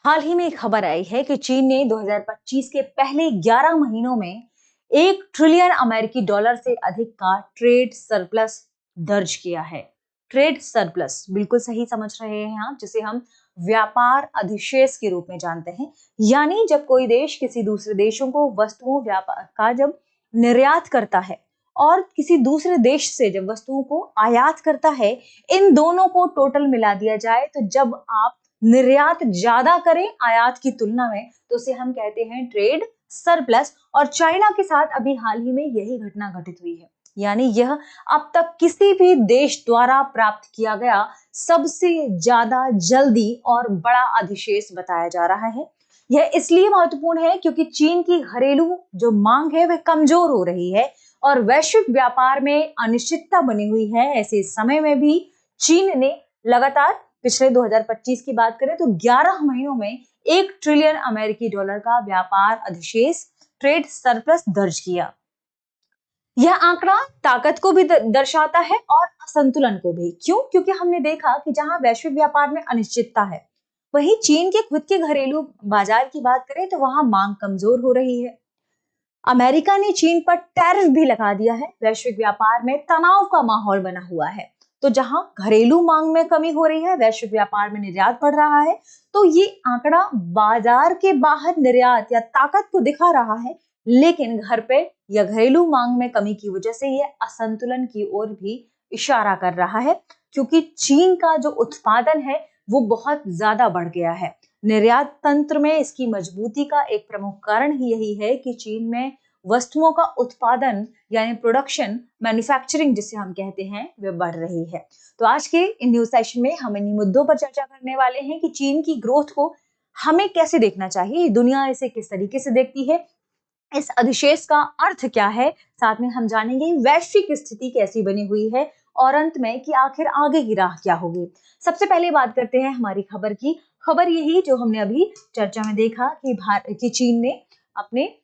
हाल ही में एक खबर आई है कि चीन ने 2025 के पहले 11 महीनों में 1 ट्रिलियन अमेरिकी डॉलर से अधिक का ट्रेड सरप्लस दर्ज किया है। ट्रेड सरप्लस बिल्कुल सही समझ रहे हैं आप, जिसे हम व्यापार अधिशेष के रूप में जानते हैं। यानी जब कोई देश किसी दूसरे देशों को वस्तुओं व्यापार का जब निर्यात करता है और किसी दूसरे देश से जब वस्तुओं को आयात करता है, इन दोनों को टोटल मिला दिया जाए तो जब आप निर्यात ज्यादा करें आयात की तुलना में तो उसे हम कहते हैं ट्रेड सरप्लस। और चाइना के साथ अभी हाल ही में यही घटना घटित हुई है। यानी यह अब तक किसी भी देश द्वारा प्राप्त किया गया सबसे ज्यादा जल्दी और बड़ा अधिशेष बताया जा रहा है। यह इसलिए महत्वपूर्ण है क्योंकि चीन की घरेलू जो मांग है वह कमजोर हो रही है और वैश्विक व्यापार में अनिश्चितता बनी हुई है। ऐसे समय में भी चीन ने लगातार पिछले 2025 की बात करें तो 11 महीनों में 1 ट्रिलियन अमेरिकी डॉलर का व्यापार अधिशेष ट्रेड सरप्लस दर्ज किया। यह आंकड़ा ताकत को भी दर्शाता है और असंतुलन को भी। क्यों? क्योंकि हमने देखा कि जहां वैश्विक व्यापार में अनिश्चितता है, वहीं चीन के खुद के घरेलू बाजार की बात करें तो वहां मांग कमजोर हो रही है। अमेरिका ने चीन पर टैरिफ भी लगा दिया है। वैश्विक व्यापार में तनाव का माहौल बना हुआ है। तो जहां घरेलू मांग में कमी हो रही है, वैश्विक व्यापार में निर्यात बढ़ रहा है, तो ये आंकड़ा बाजार के बाहर निर्यात या ताकत को दिखा रहा है, लेकिन घर पे या घरेलू मांग में कमी की वजह से ये असंतुलन की ओर भी इशारा कर रहा है। क्योंकि चीन का जो उत्पादन है वो बहुत ज्यादा बढ़ गया है। निर्यात तंत्र में इसकी मजबूती का एक प्रमुख कारण ही यही है कि चीन में वस्तुओं का उत्पादन यानी प्रोडक्शन, मैन्युफैक्चरिंग जिसे हम कहते हैं, वह बढ़ रही है। तो आज के इन न्यूज सेशन में हम इन मुद्दों पर चर्चा करने वाले हैं कि चीन की ग्रोथ को हमें कैसे देखना चाहिए, दुनिया इसे किस तरीके से देखती है, इस अधिशेष का अर्थ क्या है, साथ में हम जानेंगे वैश्विक स्थिति कैसी बनी हुई है और अंत में कि आखिर आगे की राह क्या होगी। सबसे पहले बात करते हैं हमारी खबर की। खबर यही जो हमने अभी चर्चा में देखा कि चीन ने अपने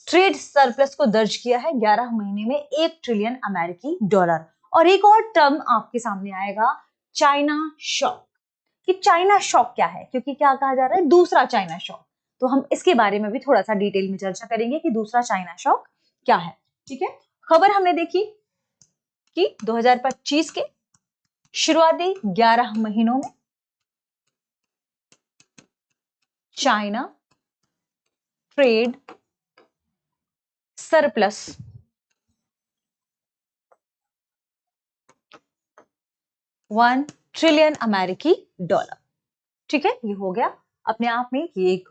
ट्रेड सरप्लस को दर्ज किया है 11 महीने में 1 ट्रिलियन अमेरिकी डॉलर। और एक और टर्म आपके सामने आएगा, चाइना शॉक। कि चाइना शॉक क्या है, क्योंकि क्या कहा जा रहा है, दूसरा चाइना शॉक। तो हम इसके बारे में भी थोड़ा सा डिटेल में चर्चा करेंगे कि दूसरा चाइना शॉक क्या है। ठीक है, खबर हमने देखी कि 2025 के शुरुआती 11 महीनों में चाइना ट्रेड सरप्लस 1 ट्रिलियन अमेरिकी डॉलर। ठीक है, ये हो गया अपने आप में, ये एक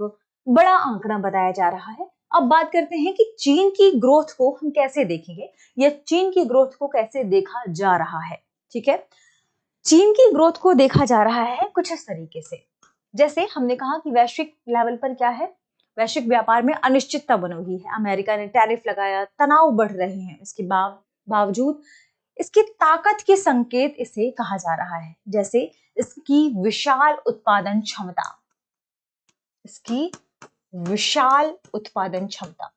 बड़ा आंकड़ा बताया जा रहा है। अब बात करते हैं कि चीन की ग्रोथ को हम कैसे देखेंगे या चीन की ग्रोथ को कैसे देखा जा रहा है। ठीक है, चीन की ग्रोथ को देखा जा रहा है कुछ इस तरीके से। जैसे हमने कहा कि वैश्विक लेवल पर क्या है, वैश्विक व्यापार में अनिश्चितता बनी हुई है। अमेरिका ने टैरिफ लगाया, तनाव बढ़ रहे हैं। इसके बावजूद इसकी ताकत के संकेत इसे कहा जा रहा है। जैसे इसकी विशाल उत्पादन क्षमता, इसकी विशाल उत्पादन क्षमता,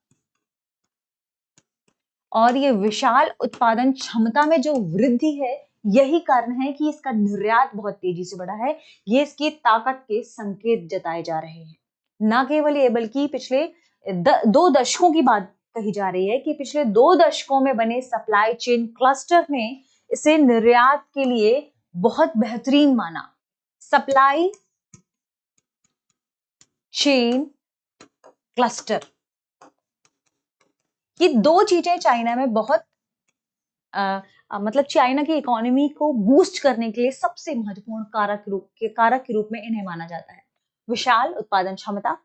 और ये विशाल उत्पादन क्षमता में जो वृद्धि है यही कारण है कि इसका निर्यात बहुत तेजी से बढ़ा है। ये इसकी ताकत के संकेत जताए जा रहे हैं। ना केवल ये बल्कि पिछले 2 दशकों की बात कही जा रही है कि पिछले 2 दशकों में बने सप्लाई चेन क्लस्टर ने इसे निर्यात के लिए बहुत बेहतरीन माना। सप्लाई चेन क्लस्टर, ये 2 चीजें चाइना में बहुत मतलब चाइना की इकोनॉमी को बूस्ट करने के लिए सबसे महत्वपूर्ण कारक के रूप में इन्हें माना जाता है। विशाल उत्पादन क्षमता,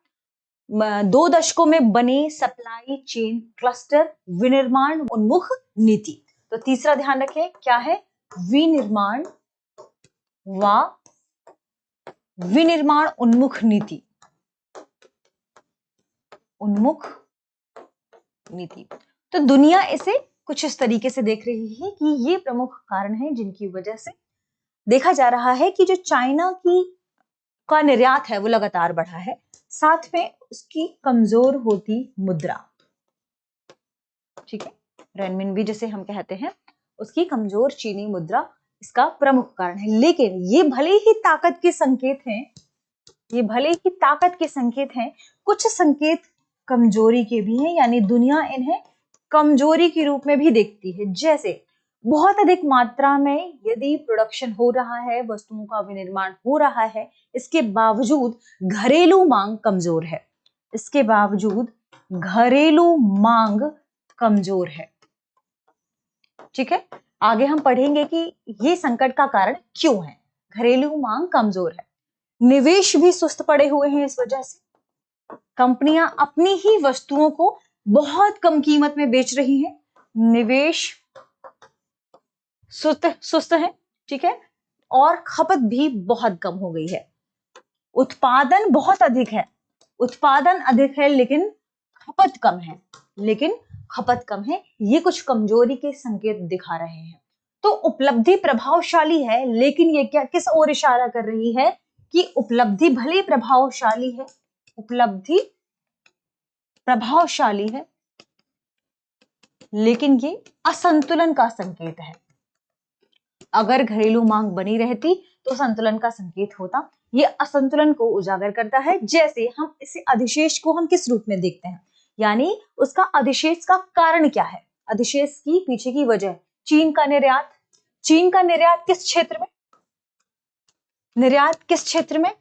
2 दशकों में बने सप्लाई चेन क्लस्टर, विनिर्माण उन्मुख नीति। तो तीसरा ध्यान रखें क्या है, विनिर्माण उन्मुख नीति। तो दुनिया इसे कुछ इस तरीके से देख रही है कि ये प्रमुख कारण हैं जिनकी वजह से देखा जा रहा है कि जो चाइना का निर्यात है वो लगातार बढ़ा है, साथ में उसकी कमजोर होती मुद्रा, ठीक है, रेनमिनबी जिसे हम कहते हैं, उसकी कमजोर चीनी मुद्रा इसका प्रमुख कारण है। लेकिन ये भले ही ताकत के संकेत हैं, ये भले ही ताकत के संकेत हैं, कुछ संकेत कमजोरी के भी हैं, यानी दुनिया इन्हें कमजोरी के रूप में भी देखती है। जैसे बहुत अधिक मात्रा में यदि प्रोडक्शन हो रहा है, वस्तुओं का विनिर्माण हो रहा है, इसके बावजूद घरेलू मांग कमजोर है, इसके बावजूद घरेलू मांग कमजोर है। ठीक है, आगे हम पढ़ेंगे कि ये संकट का कारण क्यों है। घरेलू मांग कमजोर है, निवेश भी सुस्त पड़े हुए हैं, इस वजह से कंपनियां अपनी ही वस्तुओं को बहुत कम कीमत में बेच रही हैं, निवेश सुस्त है। ठीक है, और खपत भी बहुत कम हो गई है। उत्पादन बहुत अधिक है, उत्पादन अधिक है लेकिन खपत कम है, लेकिन खपत कम है। ये कुछ कमजोरी के संकेत दिखा रहे हैं। तो उपलब्धि प्रभावशाली है, लेकिन ये क्या किस ओर इशारा कर रही है कि उपलब्धि भले प्रभावशाली है, उपलब्धि प्रभावशाली है, लेकिन ये असंतुलन का संकेत है। अगर घरेलू मांग बनी रहती तो संतुलन का संकेत होता। ये असंतुलन को उजागर करता है। जैसे हम इसे अधिशेष को हम किस रूप में देखते हैं, यानी उसका अधिशेष का कारण क्या है, अधिशेष की पीछे की वजह। चीन का निर्यात, चीन का निर्यात किस क्षेत्र में, निर्यात किस क्षेत्र में,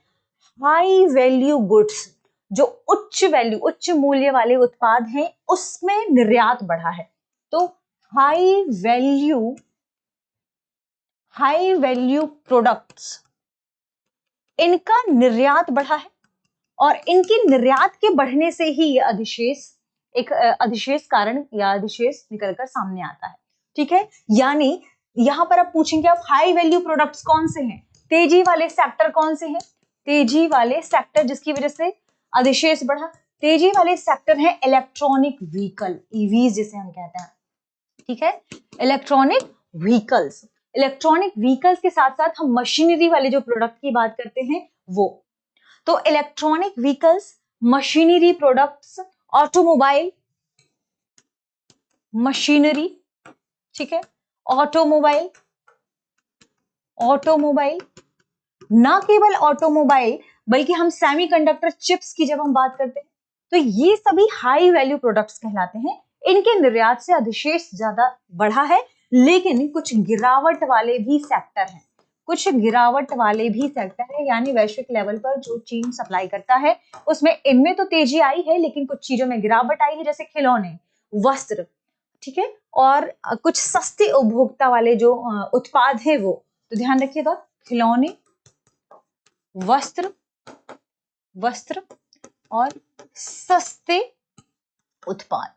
हाई वैल्यू गुड्स, जो उच्च वैल्यू उच्च मूल्य वाले उत्पाद हैं उसमें निर्यात बढ़ा है। तो हाई वैल्यू प्रोडक्ट्स, इनका निर्यात बढ़ा है और इनके निर्यात के बढ़ने से ही ये अधिशेष एक अधिशेष कारण या अधिशेष निकलकर सामने आता है। ठीक है, यानी यहां पर आप पूछेंगे आप हाई वैल्यू प्रोडक्ट्स कौन से हैं, तेजी वाले सेक्टर कौन से हैं, तेजी वाले सेक्टर जिसकी वजह से अधिशेष बढ़ा, तेजी वाले सेक्टर हैं इलेक्ट्रॉनिक व्हीकल, ईवीज जिसे हम कहते हैं। ठीक है, इलेक्ट्रॉनिक व्हीकल्स, इलेक्ट्रॉनिक व्हीकल्स के साथ साथ हम मशीनरी वाले जो प्रोडक्ट की बात करते हैं वो। तो electronic vehicles, machinery products, automobile, machinery, ठीक है, ऑटोमोबाइल, ऑटोमोबाइल, ना केवल ऑटोमोबाइल बल्कि हम सेमीकंडक्टर चिप्स की जब हम बात करते हैं तो ये सभी हाई वैल्यू प्रोडक्ट्स कहलाते हैं। इनके निर्यात से अधिशेष ज्यादा बढ़ा है, लेकिन कुछ गिरावट वाले भी सेक्टर हैं, कुछ गिरावट वाले भी सेक्टर है, यानी वैश्विक लेवल पर जो चीन सप्लाई करता है उसमें इनमें तो तेजी आई है लेकिन कुछ चीजों में गिरावट आई है, जैसे खिलौने, वस्त्र, ठीक है, और कुछ सस्ते उपभोक्ता वाले जो उत्पाद है वो। तो ध्यान रखिएगा, खिलौने, वस्त्र और सस्ते उत्पाद,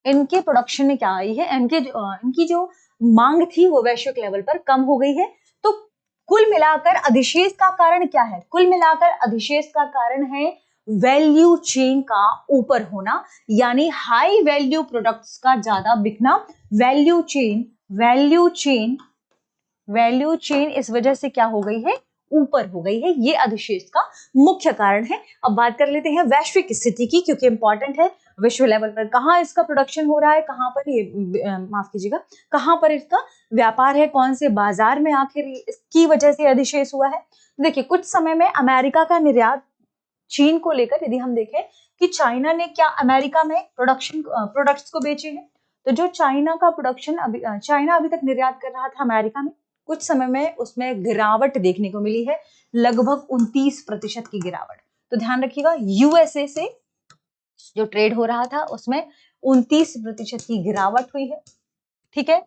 इनके प्रोडक्शन में क्या आई है, इनकी जो मांग थी वो वैश्विक लेवल पर कम हो गई है। तो कुल मिलाकर अधिशेष का कारण क्या है, कुल मिलाकर अधिशेष का कारण है वैल्यू चेन का ऊपर होना, यानी हाई वैल्यू प्रोडक्ट्स का ज्यादा बिकना। वैल्यू चेन इस वजह से क्या हो गई है, ऊपर हो गई है। ये अधिशेष का मुख्य कारण है। अब बात कर लेते हैं वैश्विक स्थिति की, क्योंकि इंपॉर्टेंट है विश्व लेवल पर कहाँ इसका प्रोडक्शन हो रहा है, कहाँ पर ये माफ कीजिएगा, कहाँ पर इसका व्यापार है, कौन से बाजार में आखिर इसकी वजह से अधिशेष हुआ है। देखिए, कुछ समय में अमेरिका का निर्यात चीन को लेकर यदि हम देखें कि चाइना ने क्या अमेरिका में प्रोडक्ट्स को बेचे हैं, तो जो चाइना का प्रोडक्शन चाइना अभी तक निर्यात कर रहा था अमेरिका में, कुछ समय में उसमें गिरावट देखने को मिली है, लगभग 29% की गिरावट। तो ध्यान रखिएगा, यूएसए से जो ट्रेड हो रहा था उसमें 29% की गिरावट हुई है। ठीक है,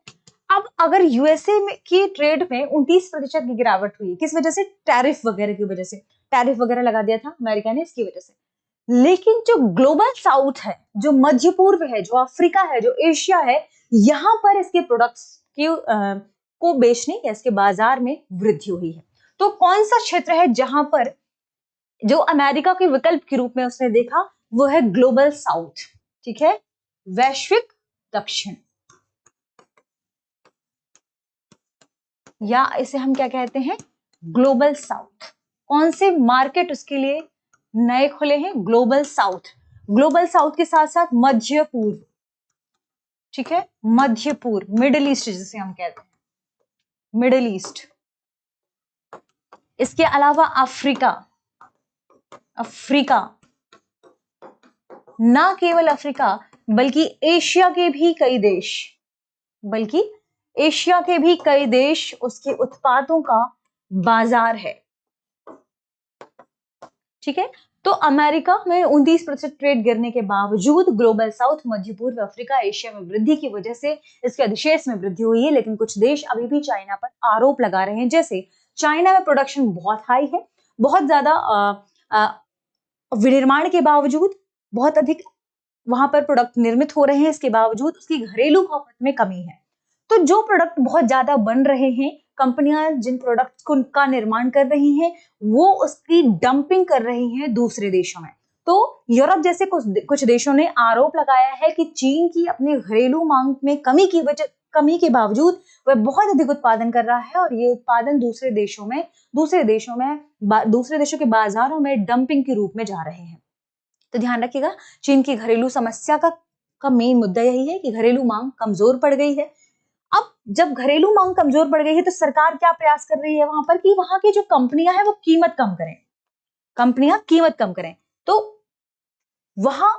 अब अगर यूएसए में की ट्रेड में 29% की गिरावट हुई, किस वजह से, टैरिफ वगैरह की वजह से, टैरिफ वगैरह लगा दिया था अमेरिका ने इसकी वजह से। लेकिन जो ग्लोबल साउथ है, जो मध्य पूर्व है, जो अफ्रीका है, जो एशिया है, यहां पर इसके प्रोडक्ट्स की को बेचने या इसके बाजार में वृद्धि हुई है। तो कौन सा क्षेत्र है जहां पर जो अमेरिका के विकल्प के रूप में उसने देखा, वो है ग्लोबल साउथ। ठीक है, वैश्विक दक्षिण, या इसे हम क्या कहते हैं, ग्लोबल साउथ। कौन से मार्केट उसके लिए नए खुले हैं, ग्लोबल साउथ। ग्लोबल साउथ के साथ साथ मध्य पूर्व, ठीक है, मध्य पूर्व, मिडिल ईस्ट जिसे हम कहते हैं, मिडिल ईस्ट, इसके अलावा अफ्रीका, अफ्रीका, ना केवल अफ्रीका बल्कि एशिया के भी कई देश, बल्कि एशिया के भी कई देश उसके उत्पादों का बाजार है। ठीक है, तो अमेरिका में 29% ट्रेड गिरने के बावजूद ग्लोबल साउथ, मध्य पूर्व, अफ्रीका, एशिया में वृद्धि की वजह से इसके अधिशेष में वृद्धि हुई है। लेकिन कुछ देश अभी भी चाइना पर आरोप लगा रहे हैं। जैसे चाइना में प्रोडक्शन बहुत हाई है, बहुत ज्यादा विनिर्माण के बावजूद बहुत अधिक वहां पर प्रोडक्ट निर्मित हो रहे हैं, इसके बावजूद उसकी घरेलू खपत में कमी है। तो जो प्रोडक्ट बहुत ज्यादा बन रहे हैं, कंपनियां जिन प्रोडक्ट्स का निर्माण कर रही हैं, वो उसकी डंपिंग कर रही हैं दूसरे देशों में। तो यूरोप जैसे कुछ देशों ने आरोप लगाया है कि चीन की अपने घरेलू मांग में कमी के बावजूद वह बहुत अधिक उत्पादन कर रहा है और ये उत्पादन दूसरे देशों के बाजारों में डंपिंग के रूप में जा रहे हैं। तो ध्यान रखिएगा, चीन की घरेलू समस्या का मेन मुद्दा यही है कि घरेलू मांग कमजोर पड़ गई है। अब जब घरेलू मांग कमजोर पड़ गई है तो सरकार क्या प्रयास कर रही है वहां पर कि वहां की जो कंपनियां हैं वो कीमत कम करें। तो वहां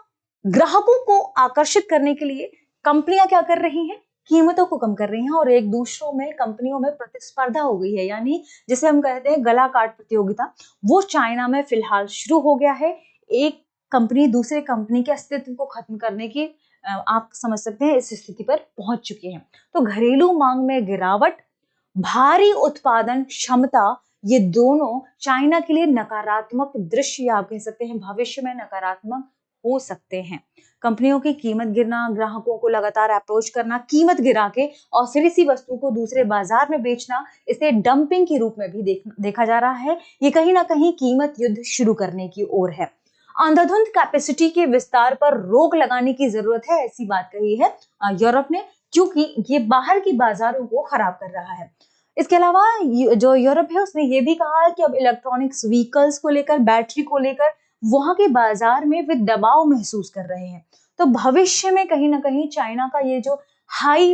ग्राहकों को आकर्षित करने के लिए कंपनियां क्या कर रही हैं, कीमतों को कम कर रही हैं और एक दूसरों में कंपनियों में प्रतिस्पर्धा हो गई है। यानी जिसे हम कहते हैं गला काट प्रतियोगिता, वो चाइना में फिलहाल शुरू हो गया है। एक कंपनी दूसरे कंपनी के अस्तित्व को खत्म करने की आप समझ सकते हैं इस स्थिति पर पहुंच चुके हैं। तो घरेलू मांग में गिरावट, भारी उत्पादन क्षमता, ये दोनों चाइना के लिए नकारात्मक दृश्य, आप कह सकते हैं भविष्य में नकारात्मक हो सकते हैं। कंपनियों की कीमत गिरना, ग्राहकों को लगातार अप्रोच करना कीमत गिरा के और फिर इसी वस्तु को दूसरे बाजार में बेचना, इसे डंपिंग के रूप में भी देखा जा रहा है। ये कहीं ना कहीं कीमत युद्ध शुरू करने की ओर है। अंधाधुंध कैपेसिटी के विस्तार पर रोक लगाने की जरूरत है, ऐसी बात कही है यूरोप ने, क्योंकि ये बाहर की बाजारों को खराब कर रहा है। इसके अलावा जो यूरोप है उसने ये भी कहा है कि अब इलेक्ट्रॉनिक्स व्हीकल्स को लेकर, बैटरी को लेकर वहां के बाजार में वे दबाव महसूस कर रहे हैं। तो भविष्य में कहीं ना कहीं चाइना का ये जो हाई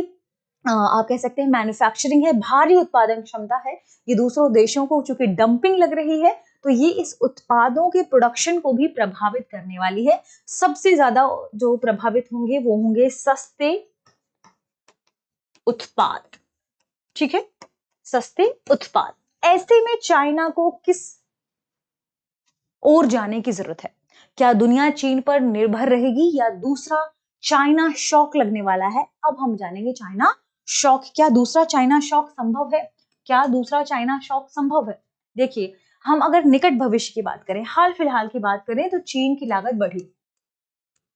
आप कह सकते हैं मैन्युफैक्चरिंग है, भारी उत्पादन क्षमता है, ये दूसरों देशों को चूंकि डंपिंग लग रही है तो ये इस उत्पादों के प्रोडक्शन को भी प्रभावित करने वाली है। सबसे ज्यादा जो प्रभावित होंगे वो होंगे सस्ते उत्पाद। ठीक है, सस्ते उत्पाद। ऐसे में चाइना को किस ओर जाने की जरूरत है? क्या दुनिया चीन पर निर्भर रहेगी या दूसरा चाइना शॉक लगने वाला है? अब हम जानेंगे चाइना शॉक। क्या दूसरा चाइना शॉक संभव है? देखिए, हम अगर निकट भविष्य की बात करें, हाल फिलहाल की बात करें, तो चीन की लागत बढ़ी।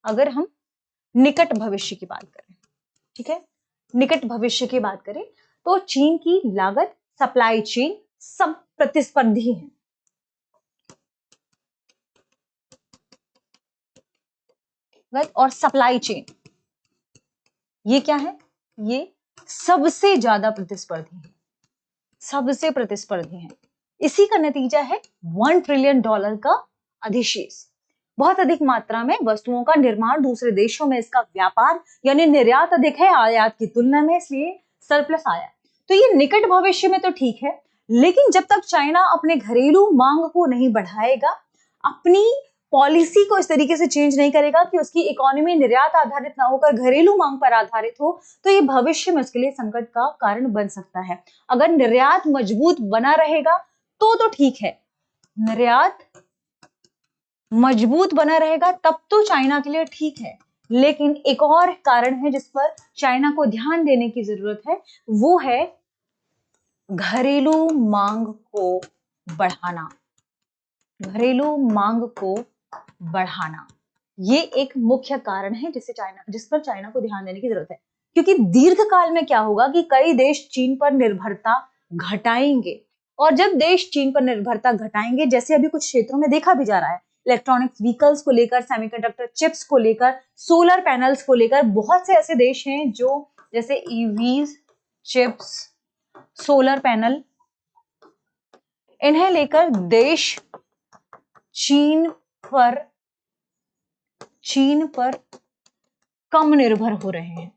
अगर हम निकट भविष्य की बात करें, ठीक है, निकट भविष्य की बात करें तो चीन की लागत, सप्लाई चेन सब प्रतिस्पर्धी हैं। और सप्लाई चेन ये क्या है? ये सबसे ज्यादा प्रतिस्पर्धी है। इसी का नतीजा है $1 ट्रिलियन का अधिशेष। बहुत अधिक मात्रा में वस्तुओं का निर्माण दूसरे देशों में, इसका व्यापार यानी निर्यात अधिक है आयात की तुलना में, इसलिए सरप्लस आया। तो ये निकट भविष्य में तो ठीक है, लेकिन जब तक चाइना अपने घरेलू मांग को नहीं बढ़ाएगा, अपनी पॉलिसी को इस तरीके से चेंज नहीं करेगा कि उसकी इकोनॉमी निर्यात आधारित ना होकर घरेलू मांग पर आधारित हो, तो ये भविष्य में उसके लिए संकट का कारण बन सकता है। अगर निर्यात मजबूत बना रहेगा तो ठीक है, निर्यात मजबूत बना रहेगा तब तो चाइना के लिए ठीक है। लेकिन एक और कारण है जिस पर चाइना को ध्यान देने की जरूरत है, वो है घरेलू मांग को बढ़ाना। ये एक मुख्य कारण है जिस पर चाइना को ध्यान देने की जरूरत है, क्योंकि दीर्घकाल में क्या होगा कि कई देश चीन पर निर्भरता घटाएंगे, और जब देश चीन पर निर्भरता घटाएंगे, जैसे अभी कुछ क्षेत्रों में देखा भी जा रहा है, इलेक्ट्रॉनिक्स व्हीकल्स को लेकर, सेमीकंडक्टर चिप्स को लेकर, सोलर पैनल्स को लेकर, बहुत से ऐसे देश हैं जो जैसे ईवीज, चिप्स, सोलर पैनल, इन्हें लेकर देश चीन पर कम निर्भर हो रहे हैं।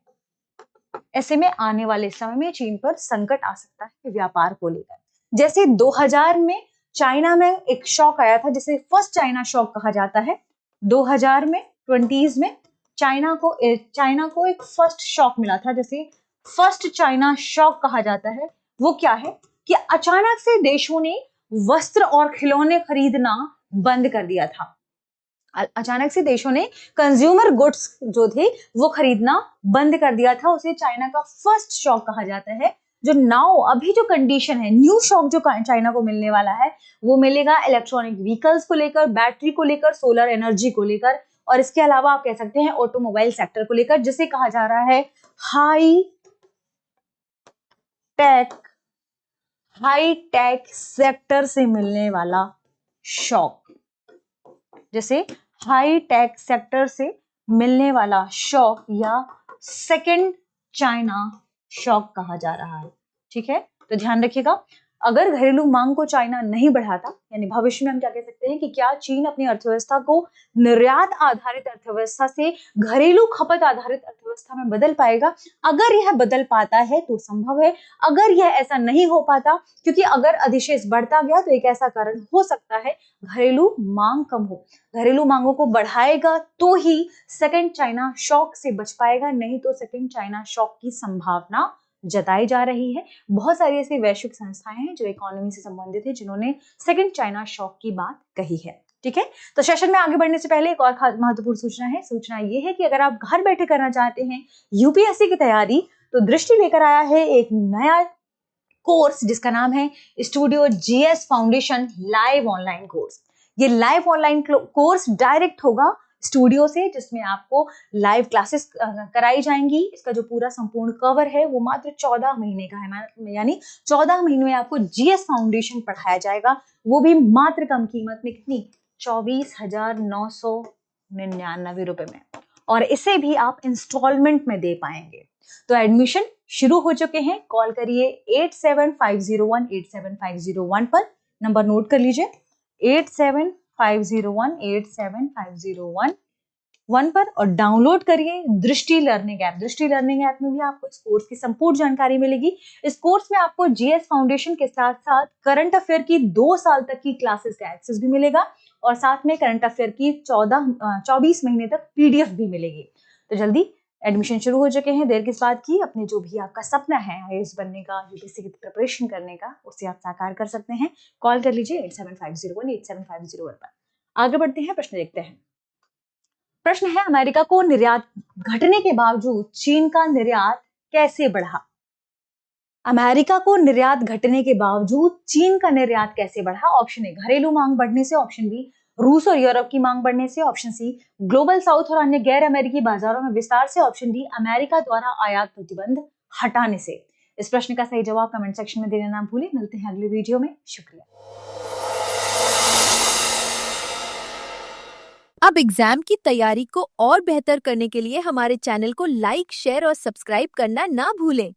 ऐसे में आने वाले समय में चीन पर संकट आ सकता है व्यापार को लेकर। जैसे 2000 में चाइना में एक शॉक आया था जिसे फर्स्ट चाइना शॉक कहा जाता है। 2000 में 20s में चाइना को एक फर्स्ट शॉक मिला था जिसे फर्स्ट चाइना शॉक कहा जाता है। वो क्या है कि अचानक से देशों ने वस्त्र और खिलौने खरीदना बंद कर दिया था। अचानक से देशों ने कंज्यूमर गुड्स जो थे वो खरीदना बंद कर दिया था। उसे चाइना का फर्स्ट शॉक कहा जाता है। जो नाउ अभी जो कंडीशन है, न्यू शॉक जो चाइना को मिलने वाला है वो मिलेगा इलेक्ट्रॉनिक व्हीकल्स को लेकर, बैटरी को लेकर, सोलर एनर्जी को लेकर, और इसके अलावा आप कह सकते हैं ऑटोमोबाइल सेक्टर को लेकर, जिसे कहा जा रहा है हाई टेक सेक्टर से मिलने वाला शॉक, जैसे हाई टेक सेक्टर से मिलने वाला शॉक या सेकंड चाइना शॉक कहा जा रहा है। ठीक है, तो ध्यान रखिएगा, अगर घरेलू मांग को चाइना नहीं बढ़ाता, यानी भविष्य में हम क्या कह सकते हैं कि क्या चीन अपनी अर्थव्यवस्था को निर्यात आधारित अर्थव्यवस्था से घरेलू खपत आधारित अर्थव्यवस्था में बदल पाएगा। अगर यह बदल पाता है तो संभव है, अगर यह ऐसा नहीं हो पाता, क्योंकि अगर अधिशेष बढ़ता गया तो एक ऐसा कारण हो सकता है घरेलू मांग कम हो। घरेलू मांगों को बढ़ाएगा तो ही सेकंड चाइना शॉक से बच पाएगा, नहीं तो सेकंड चाइना शॉक की संभावना जताई जा रही है। बहुत सारी ऐसी वैश्विक संस्थाएं हैं जो इकोनॉमी से संबंधित है जिन्होंने सेकंड चाइना शॉक की बात कही है। ठीक है, तो सेशन में आगे बढ़ने से पहले एक और महत्वपूर्ण सूचना है। सूचना ये है कि अगर आप घर बैठे करना चाहते हैं यूपीएससी की तैयारी, तो दृष्टि लेकर आया है एक नया कोर्स जिसका नाम है studio GS foundation live online course. ये लाइव ऑनलाइन कोर्स डायरेक्ट होगा स्टूडियो से, जिसमें आपको लाइव क्लासेस कराई जाएंगी। इसका जो पूरा संपूर्ण कवर है वो मात्र 14 महीने का है, यानी 14 महीने में आपको जीएस फाउंडेशन पढ़ाया जाएगा, वो भी मात्र कम कीमत में। कितनी? 24,999 रुपए में, और इसे भी आप इंस्टॉलमेंट में दे पाएंगे। तो एडमिशन शुरू हो चुके हैं। कॉल करिए 8750187501 पर, नंबर नोट कर लीजिए 8750187501 पर, और डाउनलोड करिए दृष्टि लर्निंग ऐप। दृष्टि लर्निंग ऐप में भी आपको इस कोर्स की संपूर्ण जानकारी मिलेगी। इस कोर्स में आपको जीएस फाउंडेशन के साथ साथ करंट अफेयर की 2 साल तक की क्लासेस का एक्सेस भी मिलेगा, और साथ में करंट अफेयर की 24 महीने तक पीडीएफ भी मिलेगी। तो जल्दी एडमिशन शुरू हो चुके हैं, देर किस बात की। अपने जो भी आपका सपना है आईएएस बनने का, यूपीएससी की प्रिपरेशन करने का, उसे आप साकार कर सकते हैं। कॉल कर लीजिए 8750187501 पर। आगे बढ़ते हैं, प्रश्न देखते हैं। प्रश्न है, अमेरिका को निर्यात घटने के बावजूद चीन का निर्यात कैसे बढ़ा? अमेरिका को निर्यात घटने के बावजूद चीन का निर्यात कैसे बढ़ा? ऑप्शन ए घरेलू मांग बढ़ने से, ऑप्शन बी रूस और यूरोप की मांग बढ़ने से, ऑप्शन सी ग्लोबल साउथ और अन्य गैर अमेरिकी बाजारों में विस्तार से, ऑप्शन डी अमेरिका द्वारा आयात प्रतिबंध हटाने से। इस प्रश्न का सही जवाब कमेंट सेक्शन में देना ना भूलें। मिलते हैं अगले वीडियो में, शुक्रिया। अब एग्जाम की तैयारी को और बेहतर करने के लिए हमारे चैनल को लाइक, शेयर और सब्सक्राइब करना ना भूलें।